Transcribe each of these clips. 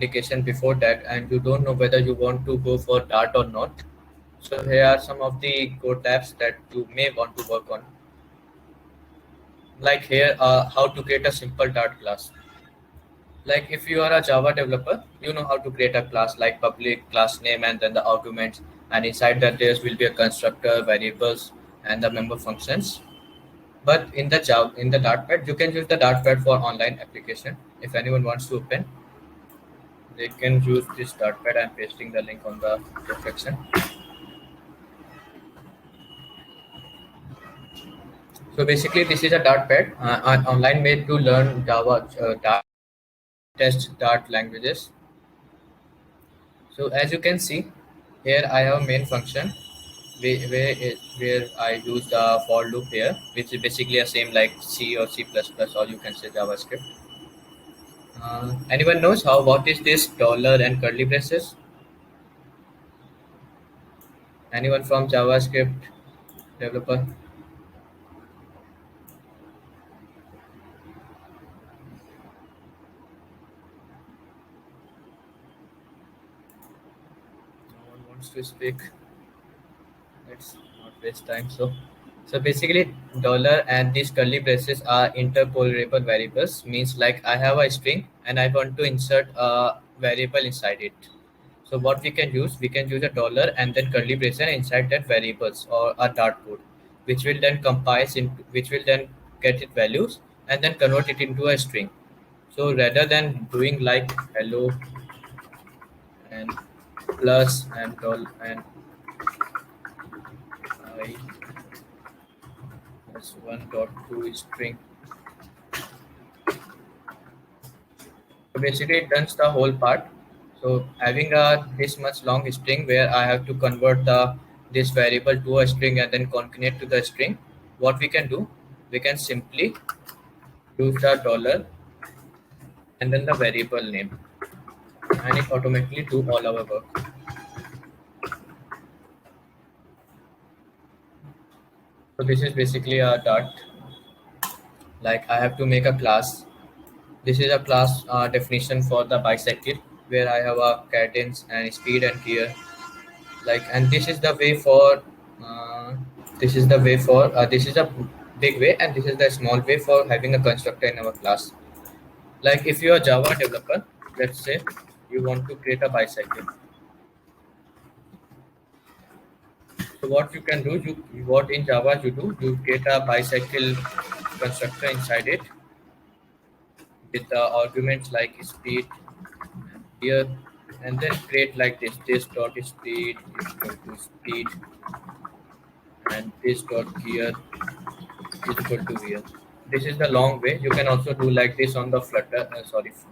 application before that and you don't know whether you want to go for Dart or not. So here are some of the code types that you may want to work on. Like here, how to create a simple Dart class. Like if you are a Java developer, you know how to create a class like public class name and then the arguments, and inside that there will be a constructor, variables, and the member functions. But in the Java, in the Dartpad, you can use the Dartpad for online application. If anyone wants to open, they can use this Dartpad. I'm pasting the link on the description. So basically, this is a Dartpad, an online way to learn Java, Dart, test Dart languages. So as you can see, here I have a main function where I use the for loop here, which is basically the same like C or C++, or you can say JavaScript. Anyone knows how what is this dollar and curly braces? Anyone from JavaScript developer? No one wants to speak. Let's not waste time. So basically, dollar and these curly braces are interpolable variables. Means like I have a string and I want to insert a variable inside it. So what we can use a dollar and then curly braces and inside that variables or a Dart code, which will then which will then get it values and then convert it into a string. So rather than doing like hello and plus and dollar and I plus 1.2 string. So basically it does the whole part. So having a this much long string where I have to convert the this variable to a string and then concatenate to the string, what we can do, we can simply use the dollar and then the variable name and it automatically do all our work. So this is basically a Dart. Like I have to make a class. This is a class definition for the bicycle where I have a cadence and speed and gear. Like, and this is the way for this is a big way and this is the small way for having a constructor in our class. Like if you are Java developer, let's say you want to create a bicycle. So what you can do, what in Java you create a bicycle constructor inside it with the arguments like speed and gear, and then create like this dot speed is equal to speed and this dot gear is equal to gear. This is the long way. You can also do like this on the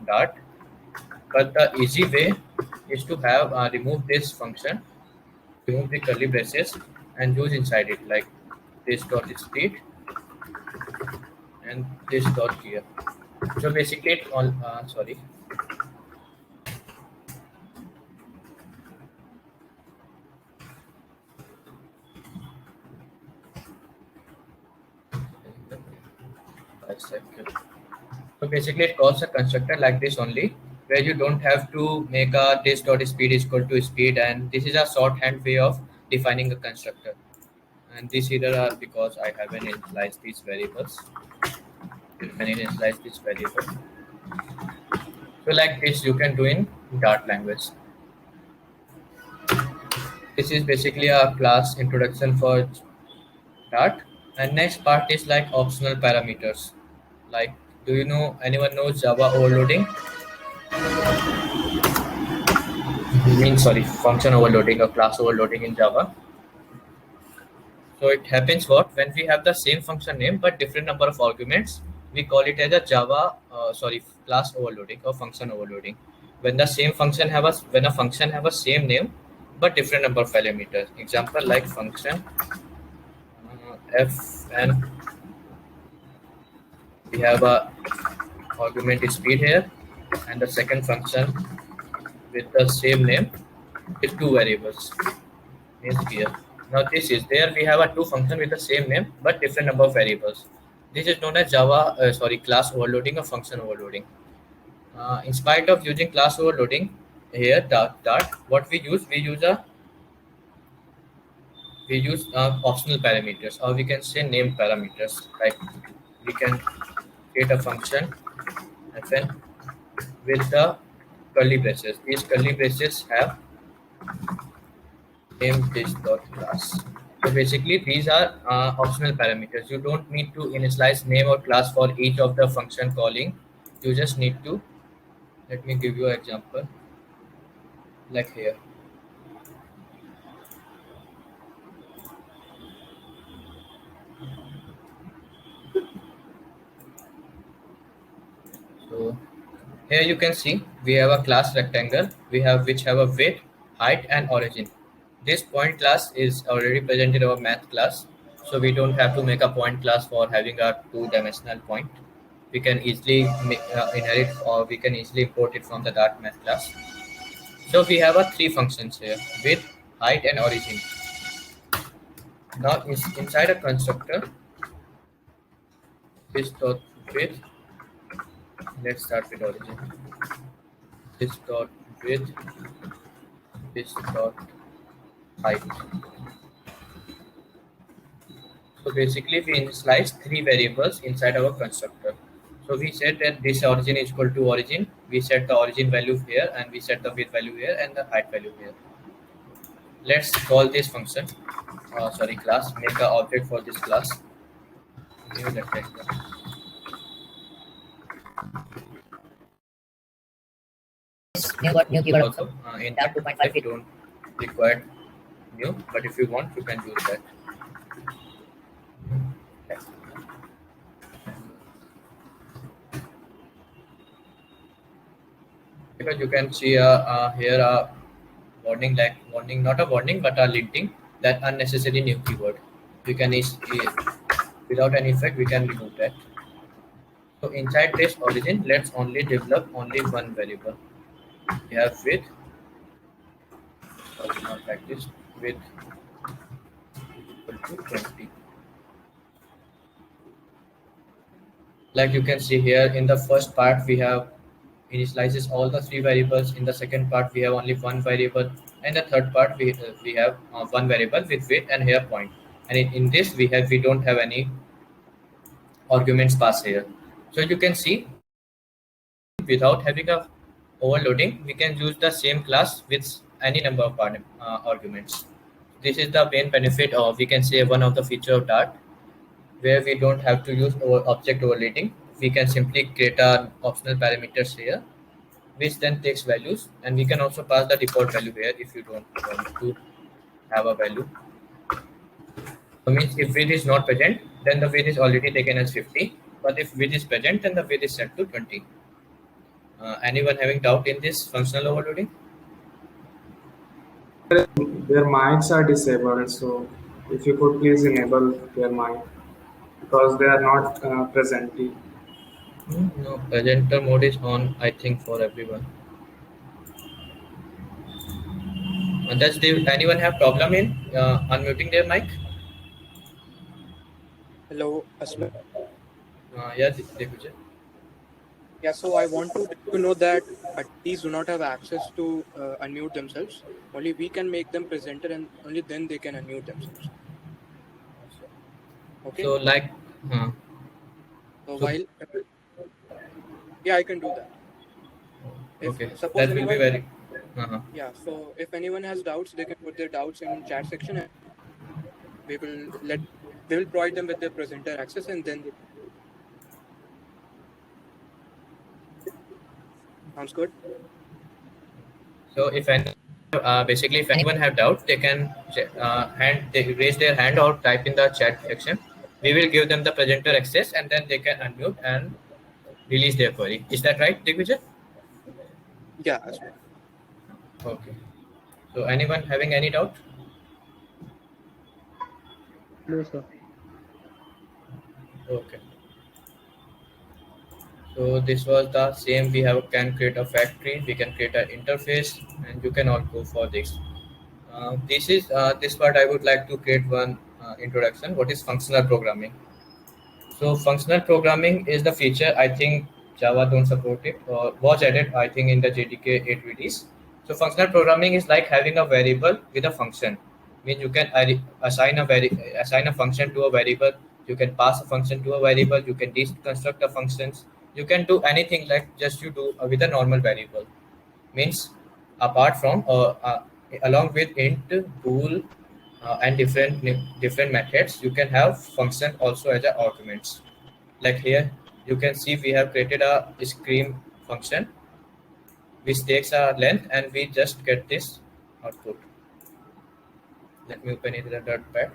Dart. But the easy way is to have remove this function, remove the curly braces, and use inside it like this dot speed and this dot gear. So basically, it all bicycle. So basically, it calls a constructor like this only, where you don't have to make a this dot speed is equal to speed, and this is a shorthand way of defining a constructor. And this either are because I haven't initialized these variables. You can initialize this variable. So like this, you can do in Dart language. This is basically a class introduction for Dart. And next part is like optional parameters. Like, do you know anyone knows Java overloading? Means sorry, function overloading or class overloading in Java. So it happens what when we have the same function name but different number of arguments, we call it as a class overloading or function overloading. When the same function have a when a function have a same name but different number of parameters. Example like function f and we have a argument is speed here and the second function with the same name with two variables is here. Now this is there we have a two function with the same name but different number of variables. This is known as class overloading or function overloading. In spite of using class overloading here, dart, what we use optional parameters, or we can say named parameters. Like we can create a function fn with the curly braces. These curly braces have name this dot class. So basically, these are optional parameters. You don't need to initialize name or class for each of the function calling. You just need to. Let me give you an example. Like here. So here you can see we have a class rectangle. We have which have a width, height, and origin. This point class is already present in our math class, so we don't have to make a point class for having a two-dimensional point. We can easily inherit, or we can easily import it from the Dart math class. So we have a three functions here: width, height, and origin. Now inside a constructor, this dot width. Let's start with origin. This dot width. This dot height. So basically, we initialize three variables inside our constructor. So we said that this origin is equal to origin. We set the origin value here, and we set the width value here and the height value here. Let's call this function, class. Make an object for this class. New rectangle. New keyword also. In that 2.5 we don't require new, but if you want, you can use that. Because you can see here a warning, not a warning, but a linting, that unnecessary new keyword. We can without any effect, we can remove that. So inside this origin, let's only develop only one variable. We have width, not like this, width equal to 20. Like you can see here, in the first part we have initializes all the three variables. In the second part we have only one variable, and the third part we have one variable with width and here point. And in this we don't have any arguments passed here. So you can see, without having a overloading, we can use the same class with any number of arguments. This is the main benefit, or we can say one of the feature of Dart, where we don't have to use object overloading. We can simply create an optional parameters here, which then takes values, and we can also pass the default value here if you don't want to have a value. So means if width is not present, then the width is already taken as 50, but if width is present, then the width is set to 20. Anyone having doubt in this functional overloading? Their mics are disabled, so if you could please enable their mic, because they are not presenting. No, presenter mode is on, I think, for everyone. Does anyone have problem in unmuting their mic? Hello, Asma. Yeah, Digvijay. Yeah, so I want to know that attendees do not have access to unmute themselves. Only we can make them presenter, and only then they can unmute themselves. Okay. So like, while yeah, I can do that. Okay, that will be very. Yeah, so if anyone has doubts, they can put their doubts in chat section, and we will provide them with their presenter access, and then sounds good. So if basically if anyone have doubt, they can raise their hand or type in the chat section. We will give them the presenter access, and then they can unmute and release their query. Is that right, Digvijay? Yeah, that's right. Okay. So anyone having any doubt? No, sir. Okay. So this was the same. We can create a factory. We can create an interface, and you can all go for this. This part I would like to create one introduction. What is functional programming? So functional programming is the feature I think Java don't support it, or was added, I think, in the JDK 8 release. So functional programming is like having a variable with a function. Means you can assign a function to a variable. You can pass a function to a variable. You can deconstruct the functions. You can do anything like just you do with a normal variable. Means apart from along with int, bool, and different methods, you can have function also as a arguments. Like here you can see we have created a scream function which takes a length and we just get this output. Let me open it in the notepad.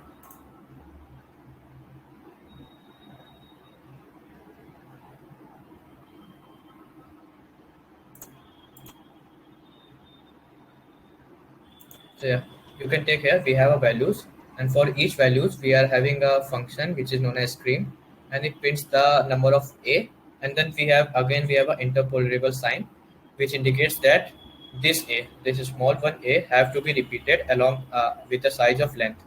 So yeah, you can take here we have a values, and for each values we are having a function which is known as scream, and it prints the number of a, and then we have an interpolable sign which indicates that this small one a have to be repeated along with the size of length.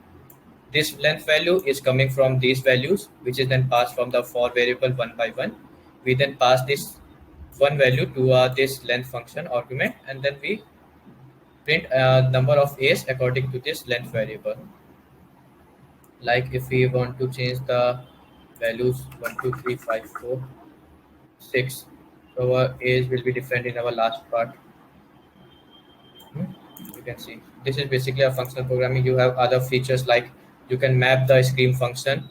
This length value is coming from these values, which is then passed from the for variable one by one. We then pass this one value to this length function argument, and then we print a number of a's according to this length variable. Like if we want to change the values 1, 2, 3, 5, 4, 6, so our a's will be different in our last part. You can see this is basically a functional programming. You have other features like you can map the scream function.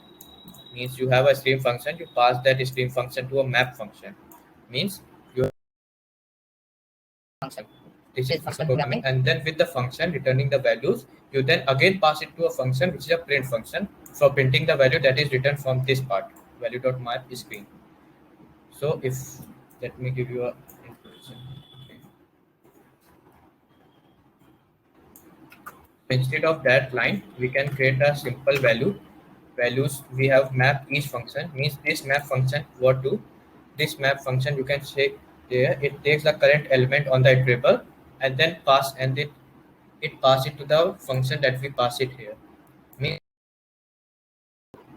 Means you have a stream function, you pass that stream function to a map function. Means you have function. This is function programming, and then with the function returning the values, you then again pass it to a function which is a print function for printing the value that is written from this part, value.map screen. So if let me give you a introduction. Okay. Instead of that line, we can create a simple values. We have map each function. Means this map function what do this map function, you can say there it takes the current element on the iterable and then it pass it to the function that we pass it here. Means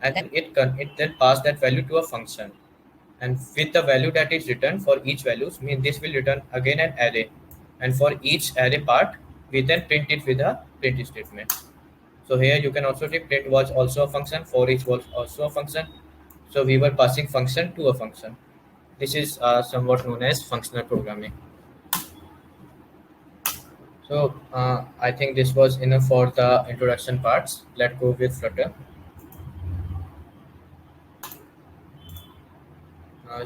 and then it then pass that value to a function, and with the value that is returned for each values, mean this will return again an array, and for each array part we then print it with a print statement. So here you can also take print was also a function, for each was also a function. So we were passing function to a function. This is somewhat known as functional programming. So I think this was enough for the introduction parts. Let's go with Flutter.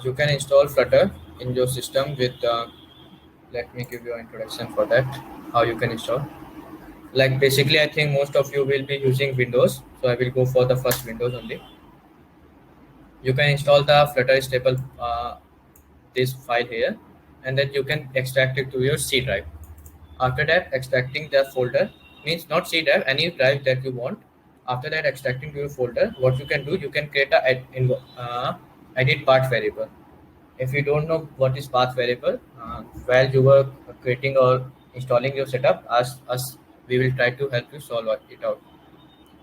You can install Flutter in your system with let me give you an introduction for that, how you can install. Like basically I think most of you will be using Windows, so I will go for the first Windows only. You can install the Flutter stable this file here, and then you can extract it to your C drive. After that, extracting the folder, means not C drive, any drive that you want. After that, extracting to your folder, what you can do, you can create a edit path variable. If you don't know what is path variable, while you were creating or installing your setup, ask us, we will try to help you solve it out.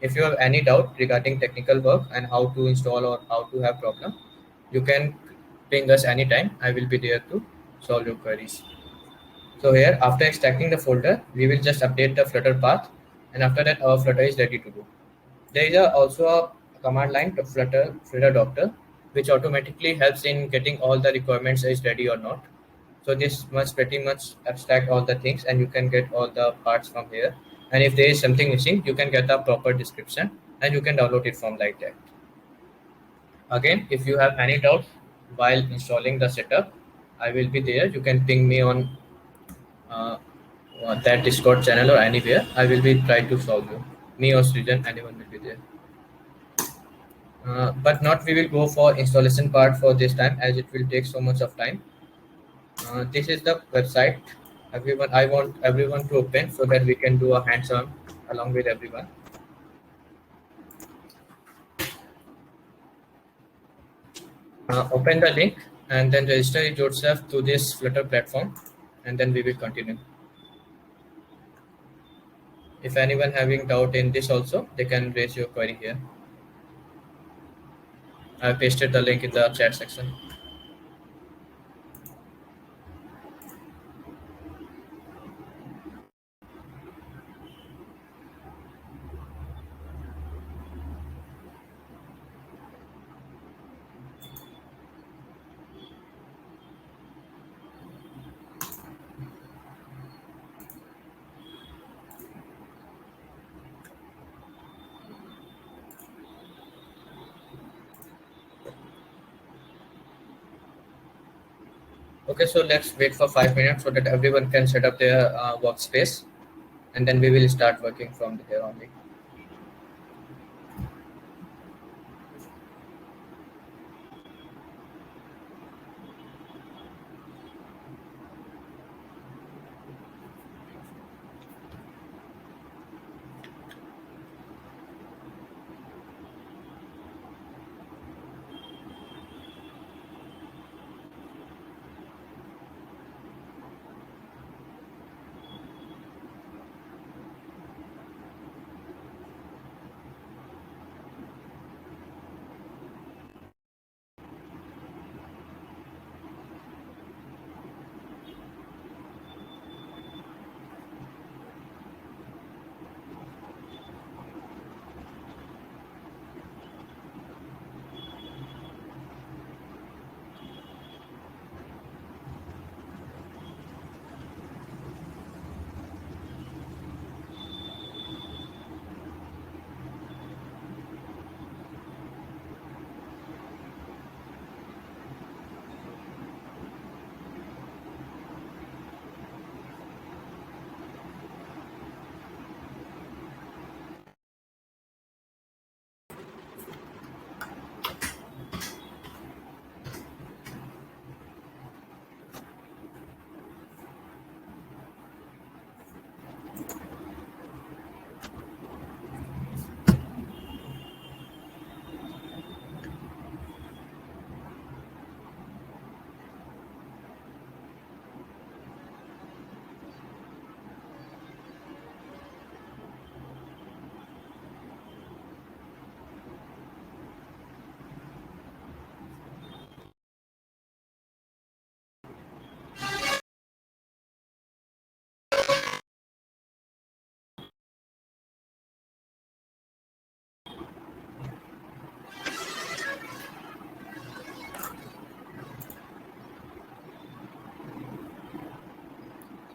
If you have any doubt regarding technical work and how to install or how to have problem, you can ping us anytime. I will be there to solve your queries. So here, after extracting the folder, we will just update the Flutter path, and after that, our Flutter is ready to go. There is also a command line to Flutter Doctor, which automatically helps in getting all the requirements is ready or not. So this must pretty much abstract all the things, and you can get all the parts from here. And if there is something missing, you can get a proper description, and you can download it from like that. Again, if you have any doubts while installing the setup, I will be there. You can ping me on that Discord channel or anywhere. I will be trying to solve you. Me or Srijan, anyone will be there. But not we will go for installation part for this time, as it will take so much of time. This is the website. I want everyone to open so that we can do a hands-on along with everyone. Open the link and then register yourself to this Flutter platform, and then we will continue. If anyone having doubt in this also, they can raise your query here. I pasted the link in the chat section. Okay, so let's wait for 5 minutes so that everyone can set up their workspace, and then we will start working from here only.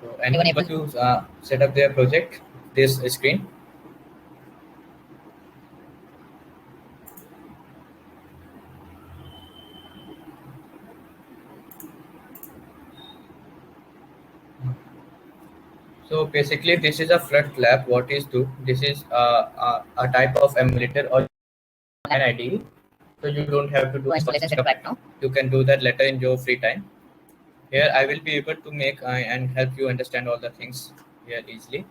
So anyone able to set up their project, this screen? So basically, this is a Flood Lab. What is do? This is a type of emulator or an IDE. So you don't have to do installation setup right now. You can do that later in your free time. Here I will be able to make and help you understand all the things here easily.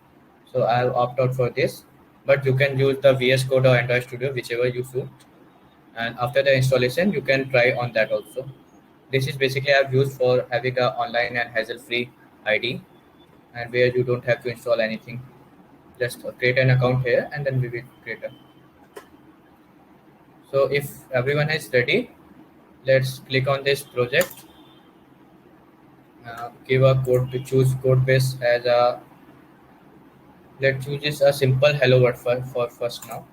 So I'll opt out for this. But you can use the VS Code or Android Studio, whichever you suit. And after the installation, you can try on that also. This is basically I've used for having a online and hassle-free ID, and where you don't have to install anything. Just create an account here, and then we will create a. So if everyone is ready, let's click on this project. Give a code to choose code base as a. Let's choose this a simple hello world for first now.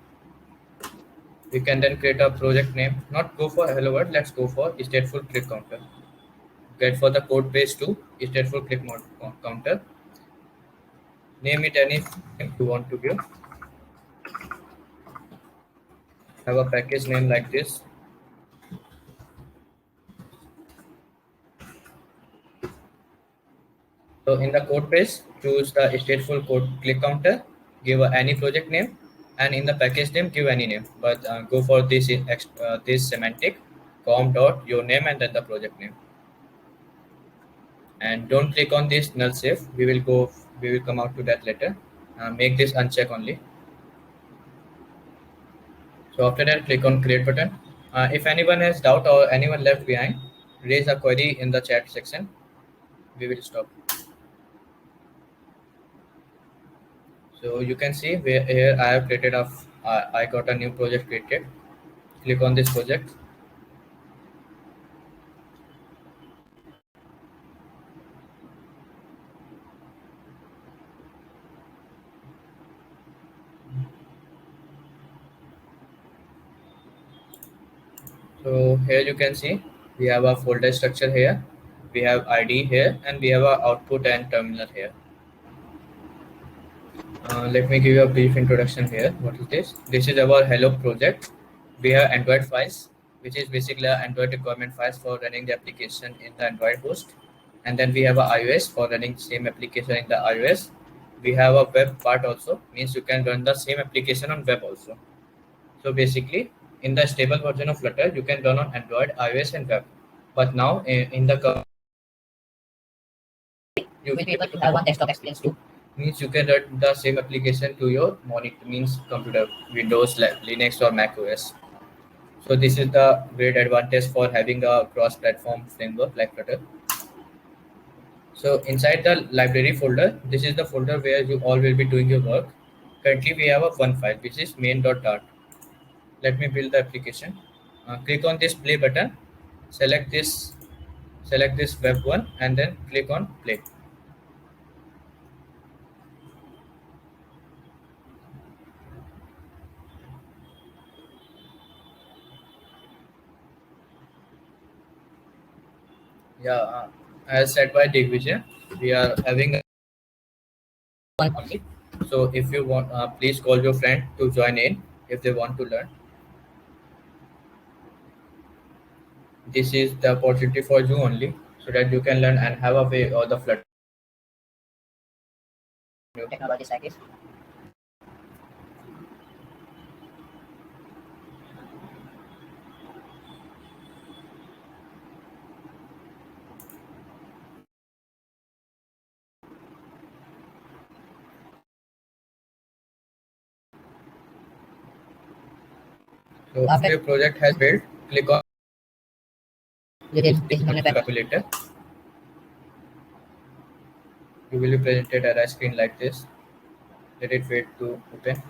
We can then create a project name. Not go for hello world. Let's go for stateful click counter. Get for the code base to stateful click mode counter. Name it anything you want to give. Have a package name like this. So in the code base, choose the stateful code click counter, give any project name, and in the package name, give any name. But go for this this semantic com dot your name and then the project name. And don't click on this null safe. We will come out to that later. Make this uncheck only. So after that, click on create button. If anyone has doubt or anyone left behind, raise a query in the chat section. We will stop. So you can see where here I have created I got a new project created. Click on this project. So here you can see we have a folder structure here. We have ID here, and we have a output and terminal here. Let me give you a brief introduction here. What is this? This is our Hello project. We have Android files, which is basically Android requirement files for running the application in the Android host. and then we have a iOS for running same application in the iOS. We have a web part also, means you can run the same application on web also. So basically, in the stable version of Flutter, you can run on Android, iOS, and web. But now in the you will be able to have one desktop experience too. Means you can run the same application to your monitor, means computer, Windows, Linux, or Mac OS. So this is the great advantage for having a cross-platform framework like Flutter. So inside the library folder, this is the folder where you all will be doing your work. Currently, we have a one file which is main.dart. Let me build the application. Click on this play button. Select this web one, and then click on play. Yeah, as said by Digvision, we are having one only. So if you want, please call your friend to join in if they want to learn. This is the opportunity for you only, so that you can learn and have a way or the Flutter new technologies like this. So after your project has built, click on this calculator. You will be presented at a screen like this. Let it wait to open.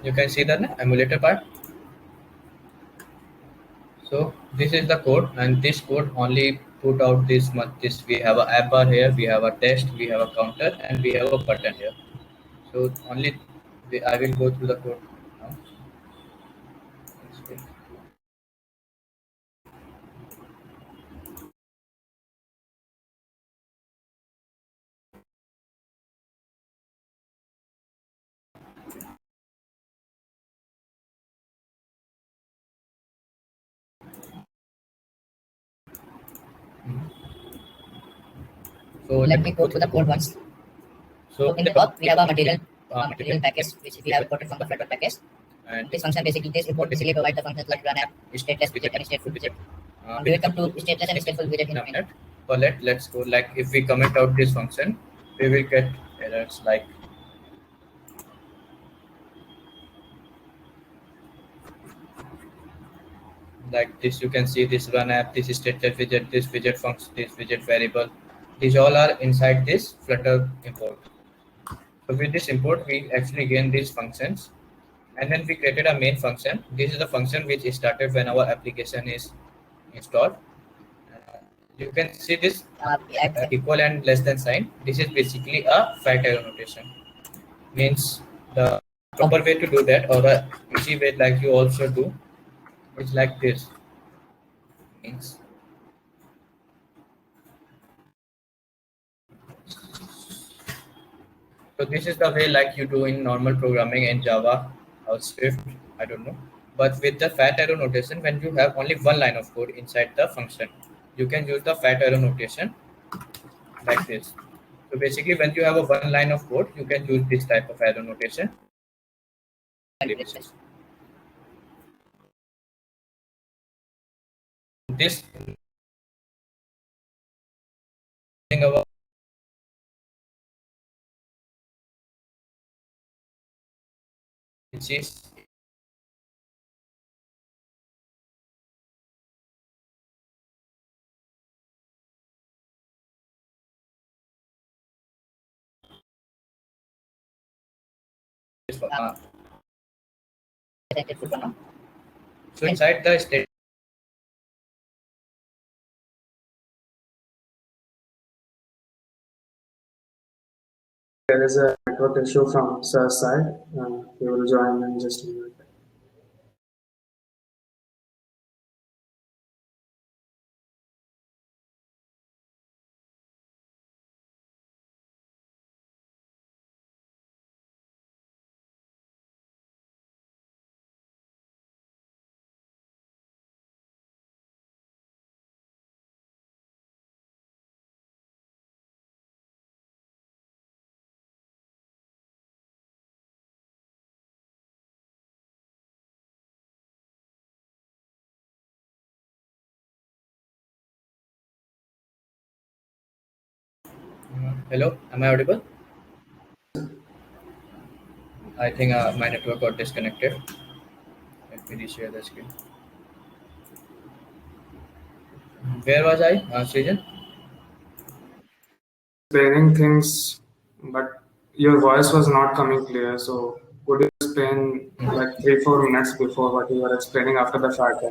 You can see the emulator part. So this is the code, and this code only put out this much. This we have a app bar here, we have a test, we have a counter, and we have a button here. So only I will go through the code now. So let me go through the code once. So in the top we have a material package which we have imported from the Flutter package. And this function basically basically provide the functions like run app, stateless widget, and stateful widget. We will come to stateless and stateful widget in a minute. But let's go, like if we comment out this function, we will get errors like this. You can see this run app, this is stateless widget, this widget function, this widget variable. These all are inside this Flutter import. So with this import, we actually gain these functions, and then we created a main function. This is the function which is started when our application is installed. You can see this equal and less than sign. This is basically a fat arrow notation. Means the proper way to do that, or a easy way like you also do, is like this. Means so this is the way like you do in normal programming in Java or Swift, I don't know. But with the fat arrow notation, when you have only one line of code inside the function, you can use the fat arrow notation like this. So basically, when you have a one line of code, you can use this type of arrow notation. This thing about which is so inside the state. There is a network issue from Sir's side. He will join in just a minute. Hello, am I audible? I think my network got disconnected. Let me reshare the screen. Where was I, Srijan? Explaining things, but your voice was not coming clear. So could you explain like 3 4 minutes before what you were explaining after the fact?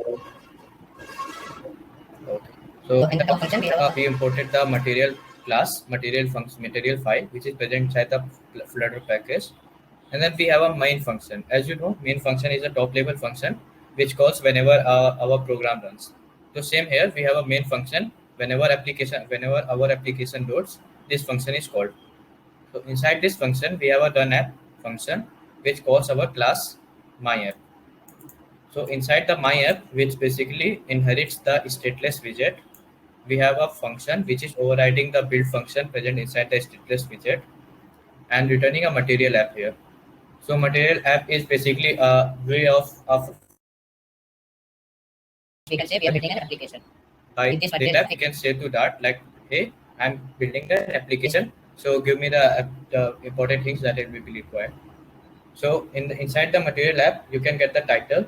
Okay. So in the top function, we imported the material class, material function, material file, which is present inside the Flutter package. And then we have a main function. As you know, main function is a top level function which calls whenever our program runs. So same here, we have a main function. Whenever our application loads, this function is called. So inside this function, we have a done app function which calls our class my app. So inside the my app, which basically inherits the stateless widget, we have a function which is overriding the build function present inside the stateless widget and returning a material app here. So material app is basically a way of we can say we are building an application. By this data, we can say to that like, hey, I'm building an application. So give me the important things that it will be required. So inside the material app, you can get the title,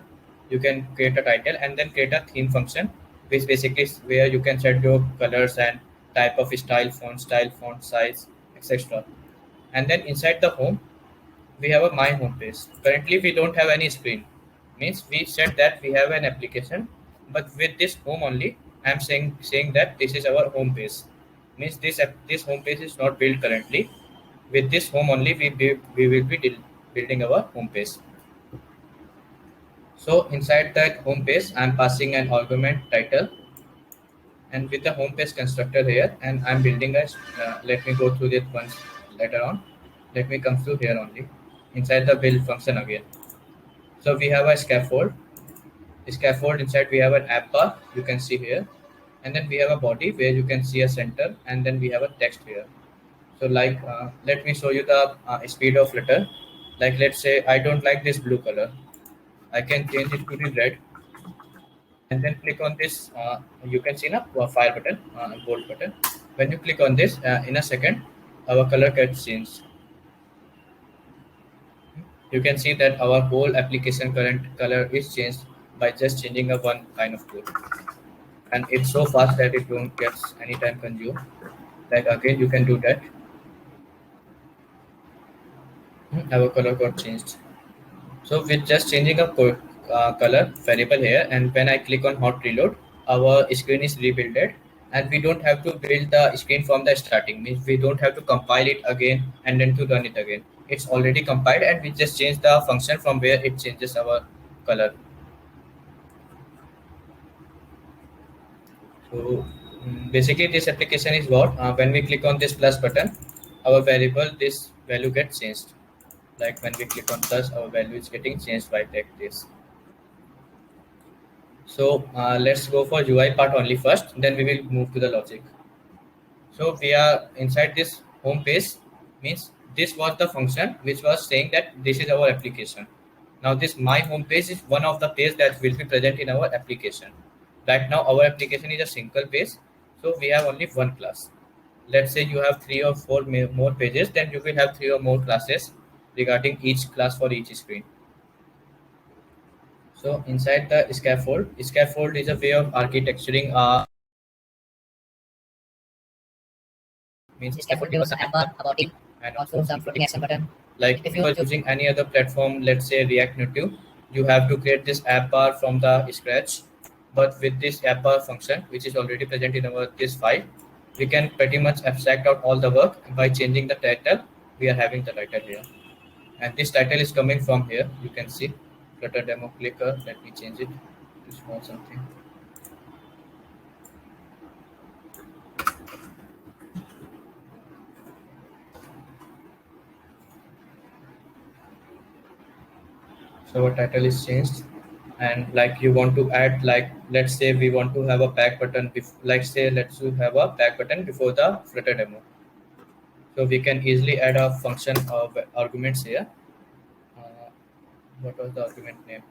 you can create a title and then create a theme function, which basically is where you can set your colors and type of style, font size, etc. And then inside the home, we have a my home page. Currently, we don't have any screen. Means we said that we have an application, but with this home only, I'm saying that this is our home page. Means this home page is not built currently. With this home only, we will be building our home page. So inside that home page, I'm passing an argument title, and with the home page constructor here, and I'm building a. Let me go through this once later on. Let me come through here only inside the build function again. So we have a scaffold. Scaffold inside we have an app bar. You can see here, and then we have a body where you can see a center, and then we have a text here. So like, let me show you the speed of letter. Like let's say I don't like this blue color. I can change it to the red and then click on this. You can see now fire button, bold button. When you click on this, in a second, our color gets changed. You can see that our whole application current color is changed by just changing a one line of code, and it's so fast that it don't get any time consumed. Like again, you can do that. Our color got changed. So with just changing a color variable here, and when I click on hot reload, our screen is rebuilded, and we don't have to build the screen from the starting. Means we don't have to compile it again and then to run it again. It's already compiled, and we just change the function from where it changes our color. So basically, this application is what when we click on this plus button, our variable this value gets changed. Like when we click on plus, our value is getting changed by like this. So let's go for UI part only first, then we will move to the logic. So we are inside this home page, means this was the function which was saying that this is our application. Now this my home page is one of the page that will be present in our application. Right now our application is a single page, so we have only one class. Let's say you have 3 or 4 more pages, then you will have 3 or more classes regarding each class for each screen. So inside the scaffold is a way of architecturing means scaffold because the app bar about it and also some floating action button. Like if you are using any other platform, let's say React Native, you have to create this app bar from the scratch. But with this app bar function, which is already present in our this file, we can pretty much abstract out all the work by changing the title. We are having the title here, and this title is coming from here. You can see Flutter demo clicker. Let me change it to small something. So our title is changed, and like you want to add, like let's say we want to have a back button like say let's have a back button before the Flutter demo. So we can easily add a function of arguments here. uh, what was the argument name?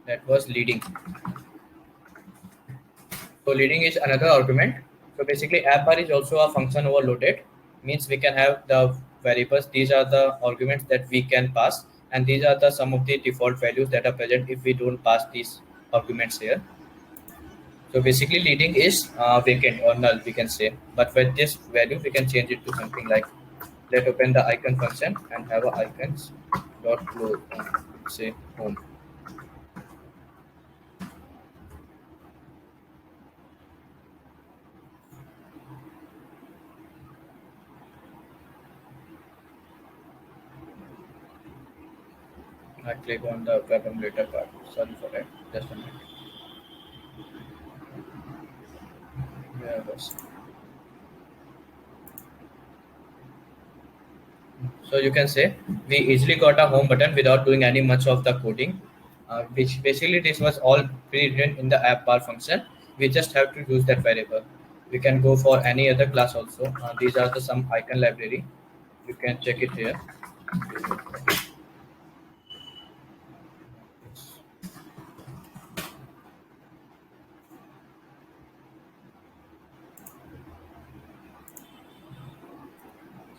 That was leading. So leading is another argument So basically app bar is also a function overloaded, means we can have the variables. These are the arguments that we can pass, and these are the some of the default values that are present if we don't pass these arguments here. So basically leading is vacant or null, we can say, but with this value we can change it to something like, let open the icon function and have a icons dot close, say home. I click on the web emulator part. Sorry for that. Just a minute. Yeah, bus. So you can say we easily got a home button without doing any much of the coding, which basically this was all pre-written in the app bar function. We just have to use that variable. We can go for any other class also. These are the some icon library. You can check it here.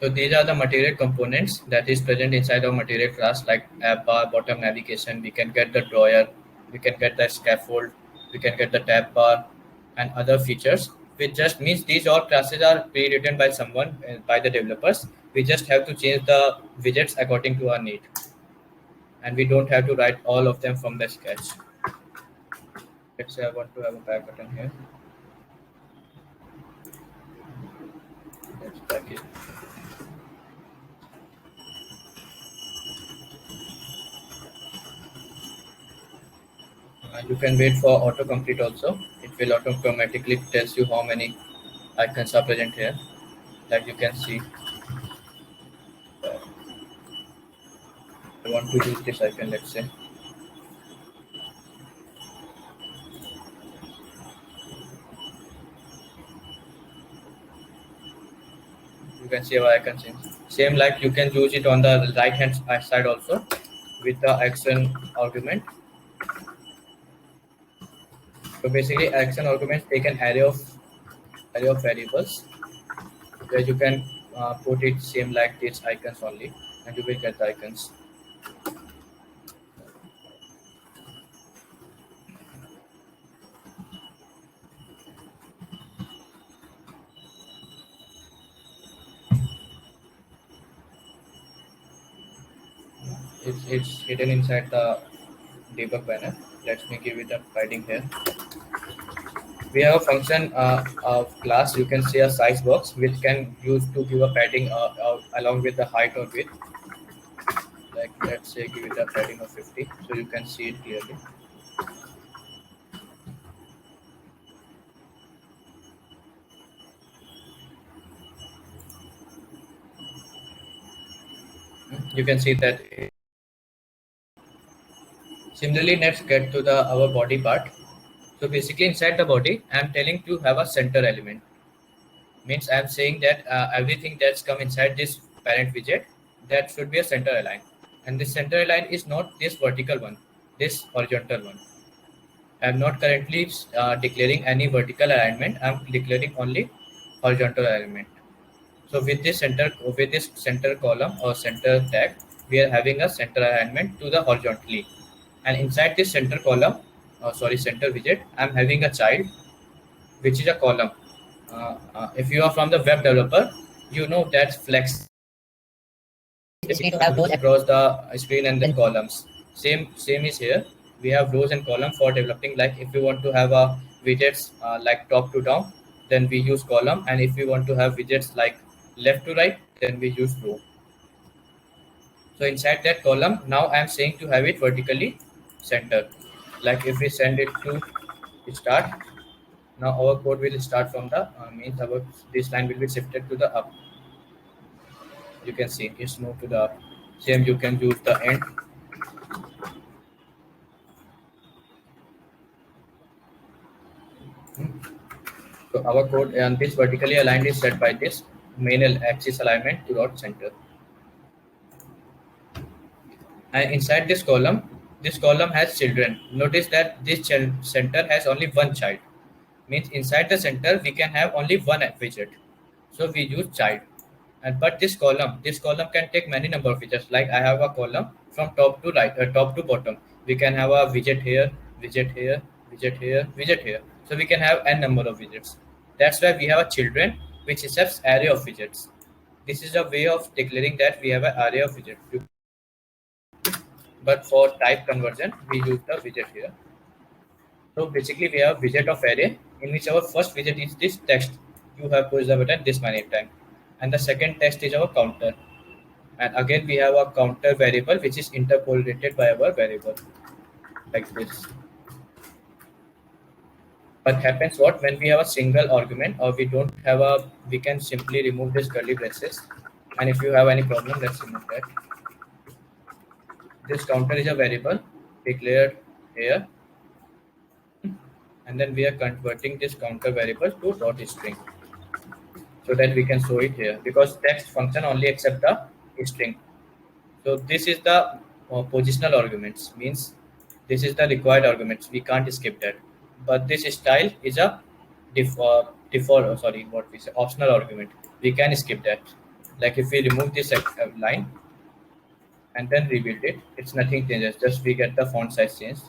So these are the material components that is present inside our material class, like app bar, bottom navigation. We can get the drawer, we can get the scaffold, we can get the tab bar, and other features. Which just means these all classes are pre-written by someone, by the developers. We just have to change the widgets according to our need, and we don't have to write all of them from the sketch. Let's say I want to have a back button here. Let's back it. You can wait for autocomplete also. It will automatically tells you how many icons are present here. Like you can see, I want to use this icon, let's say. You can see our icon change. Same like you can use it on the right hand side also with the action argument. So basically action arguments take an array of variables where you can put it same like these icons only, and you will get the icons. It's hidden inside the debug panel. Let me give it a padding here. We have a function of class. You can see a size box which can use to give a padding along with the height or width. Like let's say give it a padding of 50 so you can see it clearly. You can see that. Similarly, let's get to the our body part. So basically inside the body, I'm telling to have a center element. Means I'm saying that everything that's come inside this parent widget, that should be a center align. And this center align is not this vertical one, this horizontal one. I'm not currently declaring any vertical alignment. I'm declaring only horizontal alignment. So with this center column or center tag, we are having a center alignment to the horizontally. And inside this center column, center widget, I'm having a child, which is a column. If you are from the web developer, you know that flex across the screen and then columns. Same is here. We have rows and column for developing. Like if you want to have a widgets like top to down, then we use column, and if we want to have widgets like left to right, then we use row. So inside that column, now I am saying to have it vertically center. Like if we send it to start, now our code will start from the means our this line will be shifted to the up. You can see it's moved to the up. Same you can use the end. So our code and this vertically aligned is set by this main axis alignment to dot center. And inside this column has children. Notice that this center has only one child. Means inside the center we can have only one widget. So we use child. And but this column can take many number of widgets. Like I have a column from top to right, top to bottom. We can have a widget here, widget here, widget here, widget here. So we can have n number of widgets. That's why we have a children which accepts array of widgets. This is a way of declaring that we have an array of widgets. But for type conversion, we use the widget here. So basically, we have widget of array in which our first widget is this text. You have pushed the button this many times, and the second text is our counter. And again, we have a counter variable which is interpolated by our variable like this. But happens what when we have a single argument or we don't have a, we can simply remove this curly braces. And if you have any problem, let's remove that. This counter is a variable declared here, and then we are converting this counter variable to dot string so that we can show it here because text function only accept the string. So this is the positional arguments, means this is the required arguments, we can't skip that. But this style is a default, sorry, what we say, optional argument, we can skip that. Like if we remove this line and then rebuild it, it's nothing changes, just we get the font size changed.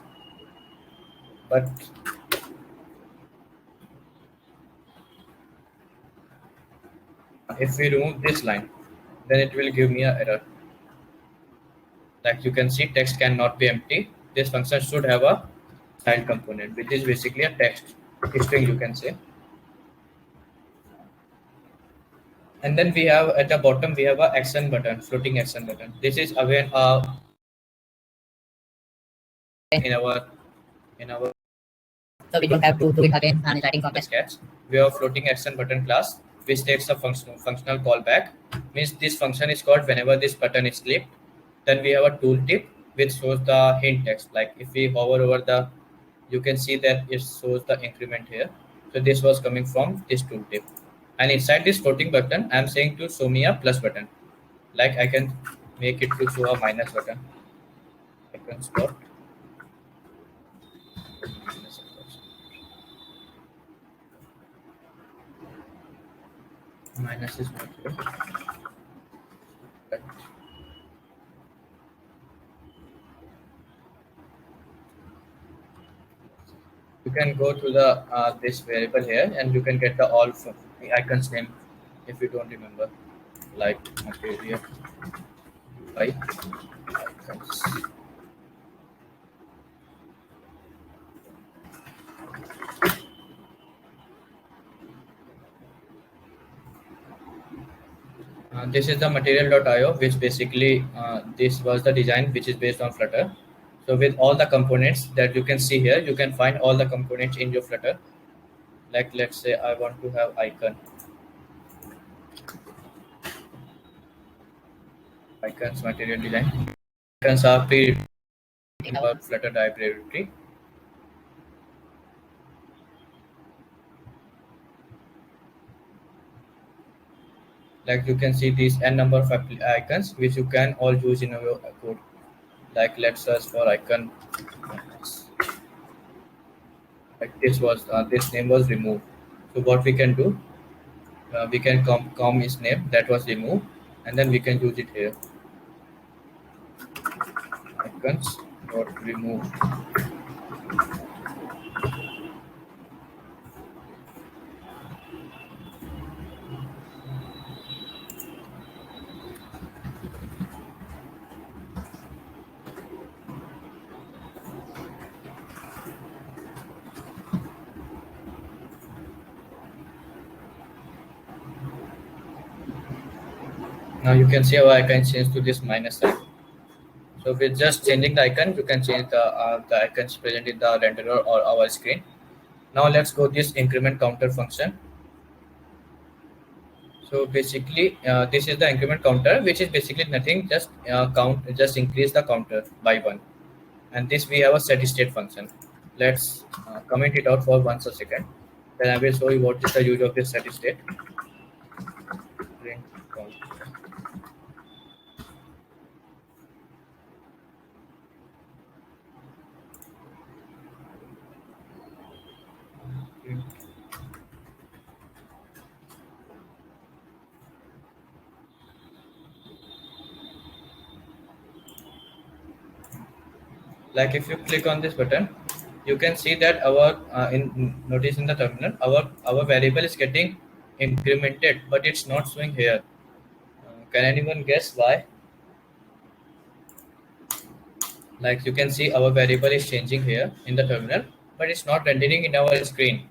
But if we remove this line, then it will give me an error. Like you can see, text cannot be empty. This function should have a child component, which is basically a text string, you can say. And then we have at the bottom we have a action button, floating action button. This is again in our So we don't have to do it again and writing from this catch. We have floating action button class which takes a functional callback. Means this function is called whenever this button is clicked. Then we have a tooltip which shows the hint text. Like if we hover over the, you can see that it shows the increment here. So this was coming from this tooltip. And inside this floating button, I'm saying to show me a plus button. Like I can make it to show a minus button. I can stop. Minus is not here. Right. You can go to the this variable here and you can get the all the icons name if you don't remember, like material UI icons. This is the material.io, which basically this was the design which is based on Flutter. So with all the components that you can see here, you can find all the components in your Flutter. Like let's say I want to have icons material design. Icons are pre in our Flutter directory. Like you can see these n number of icons which you can all use in your code. Like let's search for icon. Like this name was removed. So what we can do, we can com is name that was removed, and then we can use it here. Icons dot remove. Now you can see our icon change to this minus sign. So with just changing the icon, you can change the icons present in the renderer or our screen. Now let's go this increment counter function. So basically, this is the increment counter, which is basically nothing, just just increase the counter by 1. And this we have a set state function. Let's comment it out for once a second. Then I will show you what is the use of this set state. Print count. Like if you click on this button, you can see that our notice in the terminal our variable is getting incremented, but it's not showing here. Can anyone guess why? Like you can see our variable is changing here in the terminal, but it's not rendering in our screen.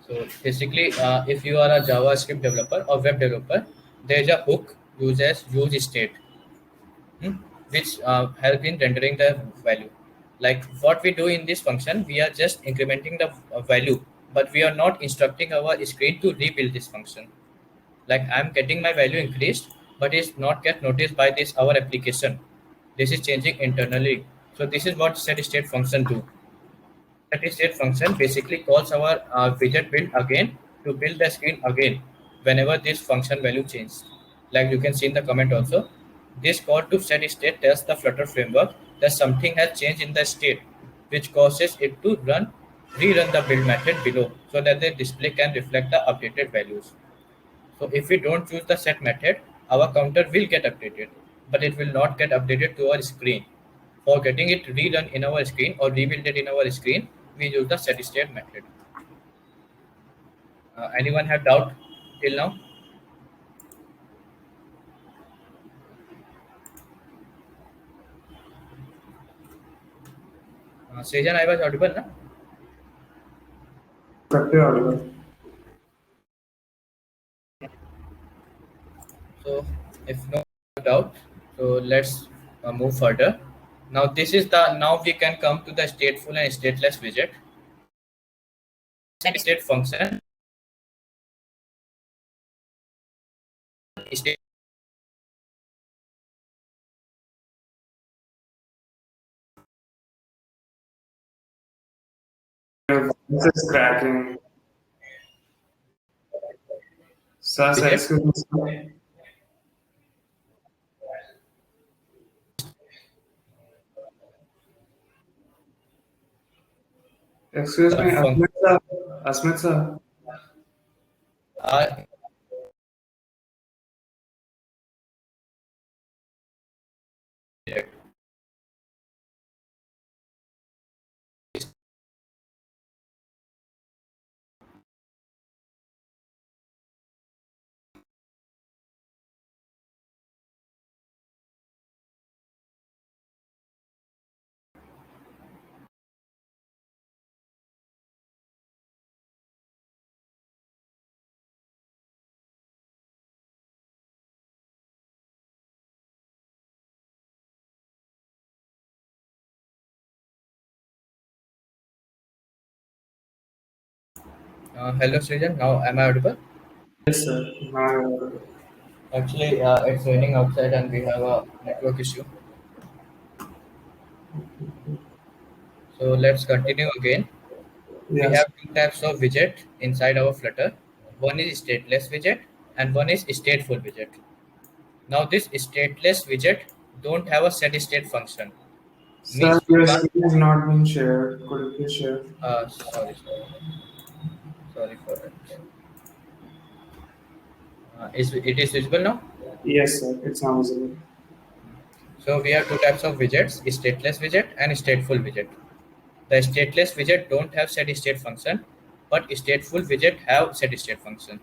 So basically, if you are a JavaScript developer or web developer, there is a hook used as use state, hmm, which help in rendering the value. Like what we do in this function, we are just incrementing the value, but we are not instructing our screen to rebuild this function. Like I'm getting my value increased, but it's not get noticed by this our application. This is changing internally. So this is what set state function do. Set state function basically calls our widget build again to build the screen again whenever this function value changes. Like you can see in the comment also, this call to set state tells the Flutter framework that something has changed in the state, which causes it to rerun the build method below so that the display can reflect the updated values. So if we don't choose the set method, our counter will get updated, but it will not get updated to our screen. For getting it redone in our screen or rebuild it in our screen, we use the set state method. Anyone have doubt till now? Sejan, I was audible, na? Effective audible. So if no doubt, so let's move further. Now this is the now we can come to the stateful and stateless widget. State function state Your voice is cracking. Sir, widget. excuse me, sir. Excuse me, Function Asmit sir. Asmit sir. are hello Sejan. Now am I audible? Yes, sir. Now, Actually, it's raining outside and we have a network issue. So let's continue again. We yes. have two types of widget inside our Flutter. One is stateless widget and one is stateful widget. Now this stateless widget don't have a set state function. Sir, Means you your can't. screen has not been shared. Could you please share? Sorry for that. It is visible now? Yes, sir. It's now visible. So we have two types of widgets: stateless widget and stateful widget. The stateless widget don't have set state function, but stateful widget have set state function.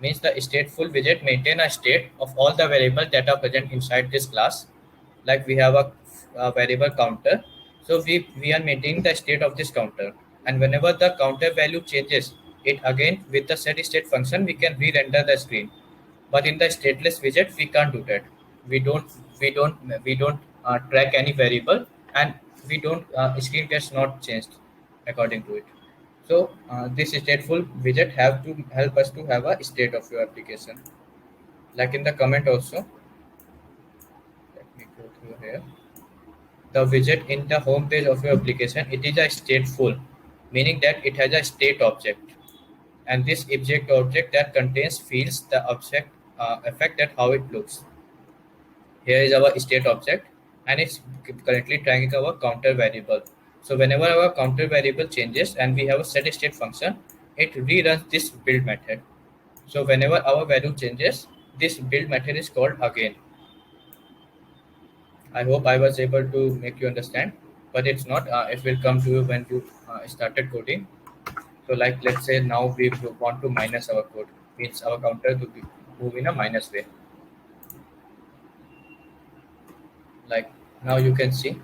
Means the stateful widget maintain a state of all the variables that are present inside this class. Like we have a variable counter, so we are maintaining the state of this counter, and whenever the counter value changes, it again with the set state function we can re-render the screen. But in the stateless widget we can't do that. We don't track any variable, and we don't screen gets not changed according to it. So this stateful widget have to help us to have a state of your application. Like in the comment also, let me go through here. The widget in the home page of your application, it is a stateful, meaning that it has a state object, and this object that contains fields the object affect that how it looks. Here is our state object, and it's currently tracking our counter variable. So whenever our counter variable changes and we have a set state function, it reruns this build method. So whenever our value changes, this build method is called again. I hope I was able to make you understand, but it's not. It will come to you when you started coding. So like let's say now we want to minus our code, means our counter to be move in a minus way. Like now you can see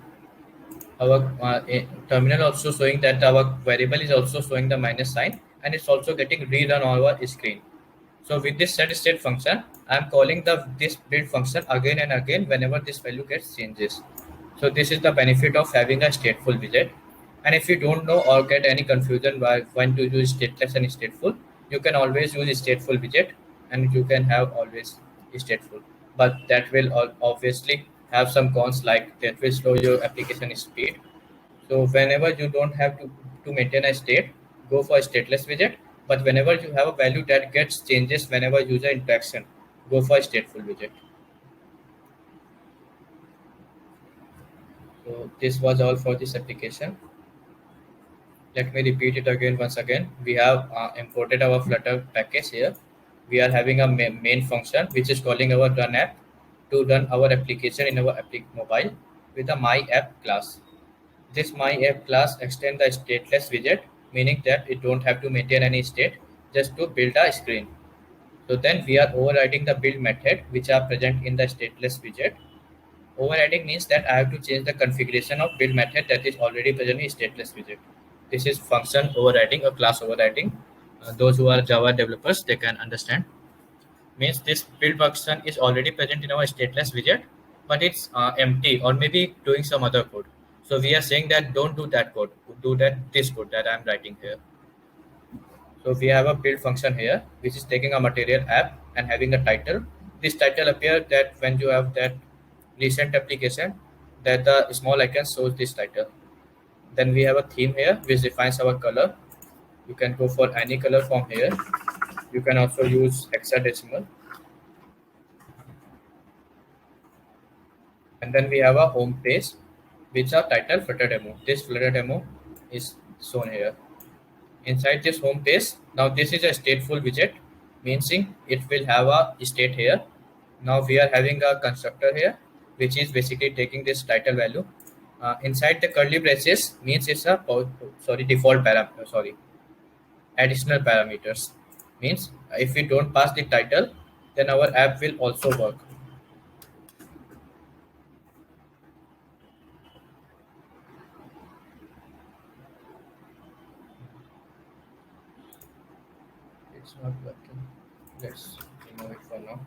our terminal also showing that our variable is also showing the minus sign, and it's also getting rerun on our screen. So with this set state function, I'm calling this build function again and again whenever this value gets changes. So this is the benefit of having a stateful widget. And if you don't know or get any confusion by when to use stateless and stateful, you can always use stateful widget, and you can have always stateful. But that will obviously have some cons, like that will slow your application speed. So whenever you don't have to maintain a state, go for a stateless widget. But whenever you have a value that gets changes whenever user interaction, go for a stateful widget. So this was all for this application. Let me repeat it again once again. We have imported our Flutter package here. We are having a main function which is calling our run app to run our application in our mobile with a my app class. This myApp class extends the stateless widget, meaning that it don't have to maintain any state, just to build a screen. So then we are overriding the build method which are present in the stateless widget. Overriding means that I have to change the configuration of build method that is already present in stateless widget. This is function overriding or class overriding. Those who are Java developers, they can understand. Means this build function is already present in our stateless widget, but it's empty or maybe doing some other code. So we are saying that don't do that code, do this code that I'm writing here. So we have a build function here which is taking a material app and having a title. This title appears that when you have that recent application, that the small icon shows this title. Then we have a theme here which defines our color. You can go for any color from here. You can also use hexadecimal. And then we have a home page which are titled Flutter Demo. This Flutter Demo is shown here. Inside this home page, now this is a stateful widget, meaning it will have a state here. Now we are having a constructor here, which is basically taking this title value. Inside the curly braces means it's a default parameter. Additional parameters means if we don't pass the title, then our app will also work. It's not working. Let's remove it for now.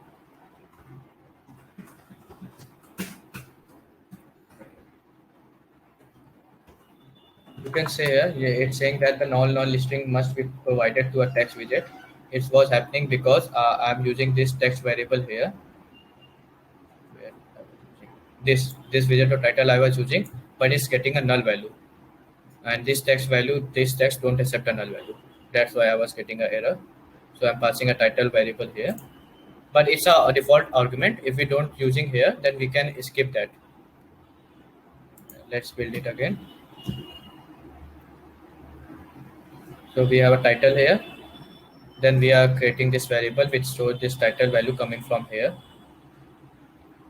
You can say here, it's saying that the null listing must be provided to a text widget. It was happening because I'm using this text variable here. This widget or title I was using, but it's getting a null value. And this text don't accept a null value. That's why I was getting an error. So I'm passing a title variable here, but it's a default argument. If we don't using here, then we can skip that. Let's build it again. So we have a title here. Then we are creating this variable which stores this title value coming from here.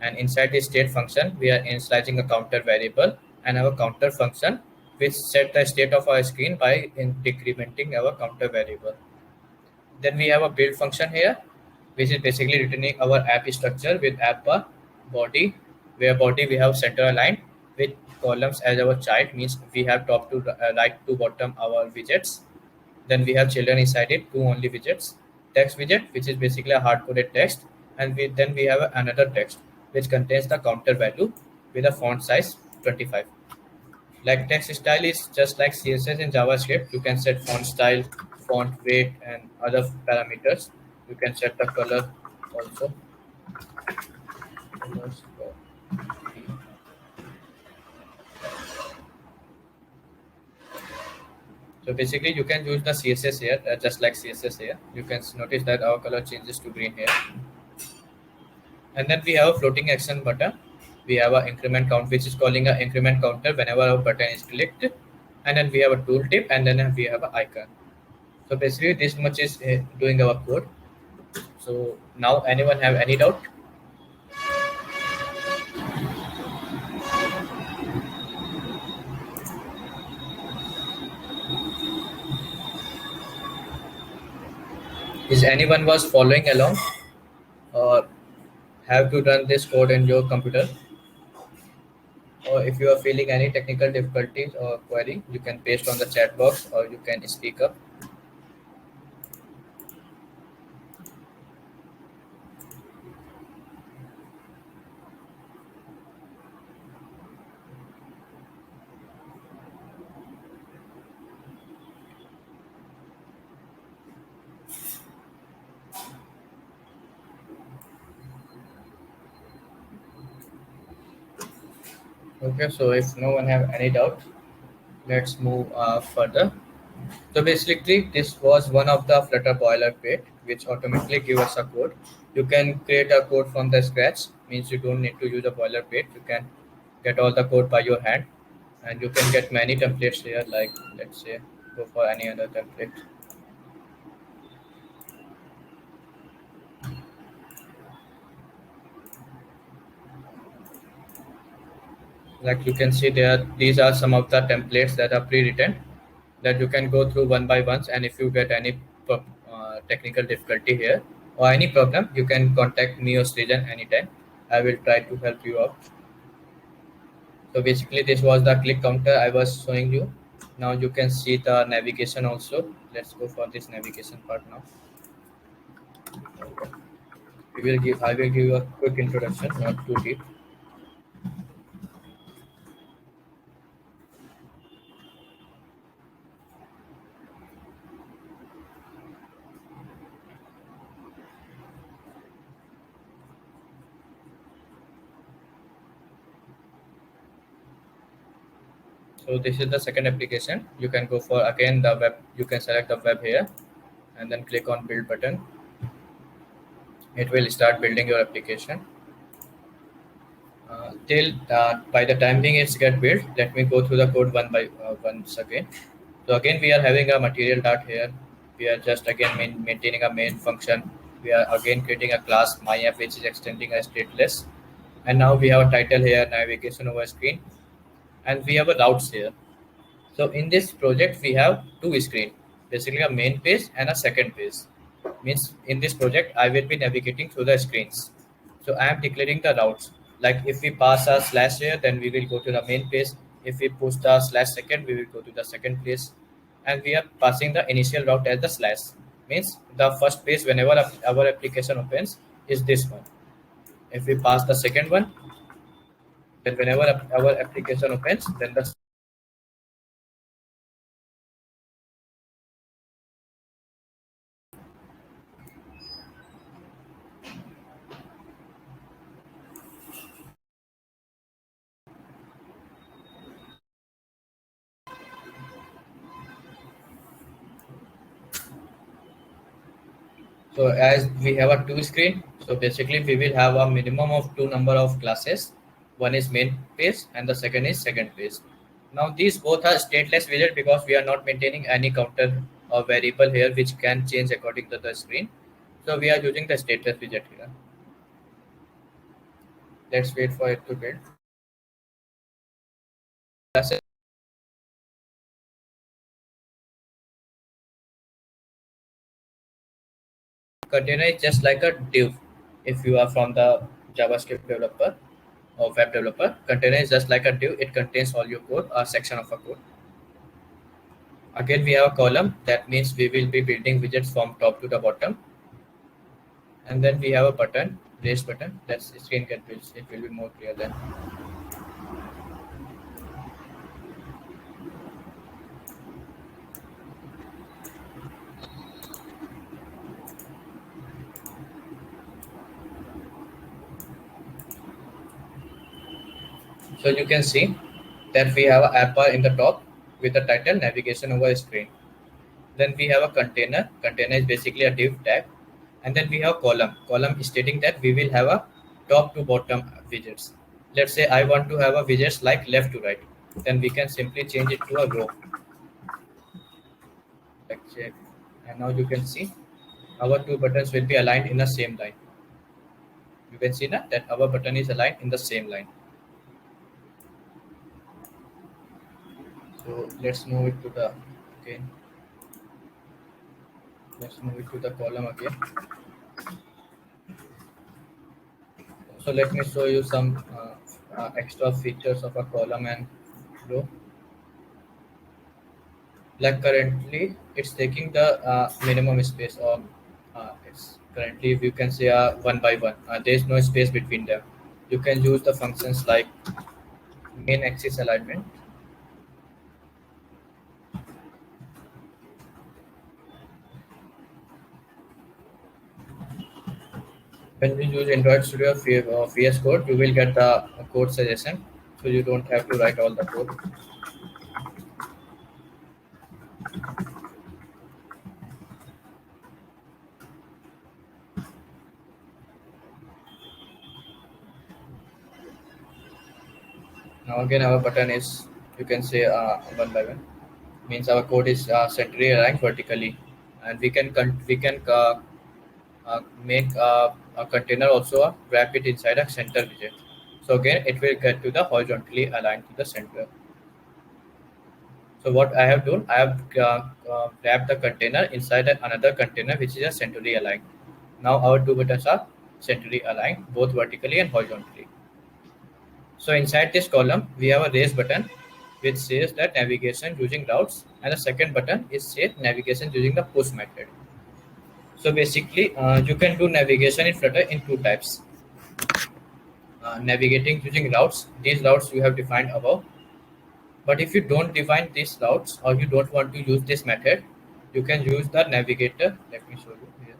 And inside the state function, we are initializing a counter variable and our counter function which set the state of our screen by decrementing our counter variable. Then we have a build function here, which is basically returning our app structure with app body, where body we have center aligned with columns as our child, means we have top to right to bottom our widgets. Then we have children inside it, two only widgets. Text widget, which is basically a hard-coded text, and then we have another text which contains the counter value with a font size 25. Like text style is just like CSS in JavaScript. You can set font style, font weight, and other parameters. You can set the color also. So basically you can use the CSS here, just like CSS here. You can notice that our color changes to green here. And then we have a floating action button. We have an increment count, which is calling an increment counter whenever our button is clicked. And then we have a tooltip, and then we have an icon. So basically this much is doing our code. So now anyone have any doubt? Is anyone was following along or have to run this code in your computer? Or if you are feeling any technical difficulties or query, you can paste on the chat box or you can speak up. Okay, so if no one have any doubt, let's move further. So basically, this was one of the Flutter boilerplate, which automatically give us a code. You can create a code from the scratch, means you don't need to use a boilerplate. You can get all the code by your hand, and you can get many templates here. Like let's say, go for any other template. Like you can see there, these are some of the templates that are pre-written that you can go through one by one. And if you get any technical difficulty here or any problem, you can contact me or Srijan anytime. I will try to help you out. So basically, this was the click counter I was showing you. Now you can see the navigation also. Let's go for this navigation part now. I will give you a quick introduction, not too deep. So this is the second application. You can go for again the web. You can select the web here, and then click on build button. It will start building your application. Till by the time being it's get built, let me go through the code one by once again. So again we are having a material dart here. We are just again maintaining a main function. We are again creating a class myF which is extending a stateless, and now we have a title here, navigation over screen, and we have a routes here. So in this project, we have two screens, basically a main page and a second page. Means in this project, I will be navigating through the screens. So I am declaring the routes. Like if we pass a slash here, then we will go to the main page. If we push the slash second, we will go to the second page. And we are passing the initial route as the slash. Means the first page whenever our application opens is this one. If we pass the second one, then whenever our application opens, then the So as we have a two screen, so basically we will have a minimum of two number of classes. One is main page and the second is second page. Now these both are stateless widget because we are not maintaining any counter or variable here which can change according to the screen. So we are using the stateless widget here. Let's wait for it to build. Classes container is just like a div. If you are from the JavaScript developer or web developer, container is just like a div. It contains all your code or section of a code. Again, we have a column. That means we will be building widgets from top to the bottom. And then we have a button, raise button. That's screen get built. It will be more clear then. So you can see that we have a app bar in the top with the title navigation over screen. Then we have a container. Container is basically a div tag. And then we have column. Column stating that we will have a top to bottom widgets. Let's say I want to have a widgets like left to right. Then we can simply change it to a row. Like check. And now you can see our two buttons will be aligned in the same line. You can see that our button is aligned in the same line. So let's move it to the again. Let's move it to the column again. So let me show you some extra features of a column and row. Like currently, it's taking the minimum space, or it's currently you can say one by one. There is no space between them. You can use the functions like main axis alignment. When you use Android Studio VS Code, you will get the code suggestion, so you don't have to write all the code. Now again, our button is, you can say, one by one. Means our code is centrally aligned vertically, and we can make a container also wrap it inside a center widget. So again, it will get to the horizontally aligned to the center. So what I have done, I have wrapped the container inside another container which is a centrally aligned. Now our two buttons are centrally aligned, both vertically and horizontally. So inside this column, we have a raise button which says that navigation using routes, and the second button is say navigation using the push method. So basically, you can do navigation in Flutter in two types. Navigating using routes, these routes you have defined above. But if you don't define these routes, or you don't want to use this method, you can use the navigator. Let me show you here.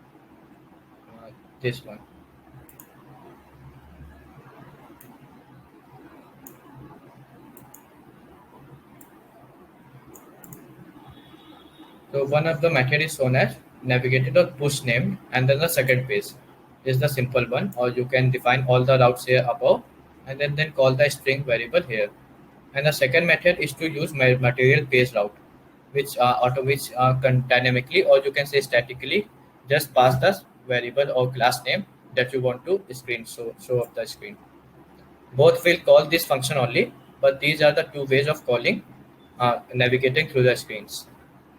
This one. So one of the method is shown as navigated or push name, and then the second page is the simple one, or you can define all the routes here above, and then call the string variable here. And the second method is to use material page route, which can dynamically, or you can say statically, just pass the variable or class name that you want to show up the screen. Both will call this function only, but these are the two ways of calling navigating through the screens.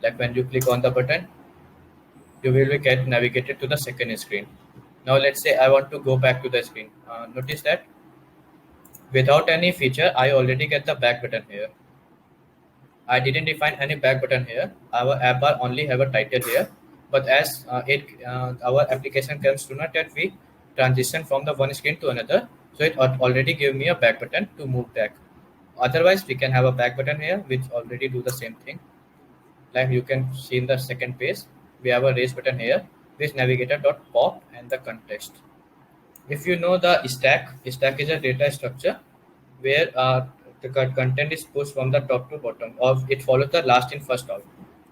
Like when you click on the button, you will get navigated to the second screen. Now let's say I want to go back to the screen. Notice that without any feature, I already get the back button here. I didn't define any back button here. Our app bar only have a title here, but as our application comes to know that we transition from the one screen to another, so it already gave me a back button to move back. Otherwise, we can have a back button here which already do the same thing. Like you can see in the second page, we have a raise button here with navigator.pop and the context. If you know the stack is a data structure where the content is pushed from the top to bottom, or it follows the last in first out.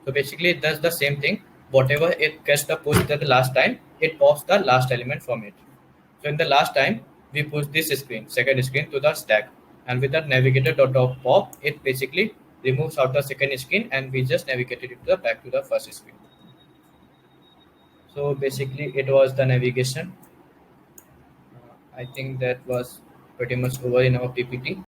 So basically it does the same thing. Whatever it gets the push at the last time, it pops the last element from it. So in the last time, we push this second screen to the stack, and with the navigator.pop, it basically removes out the second screen, and we just navigated it back to the first screen. So basically it was the navigation. I think that was pretty much over in our PPT.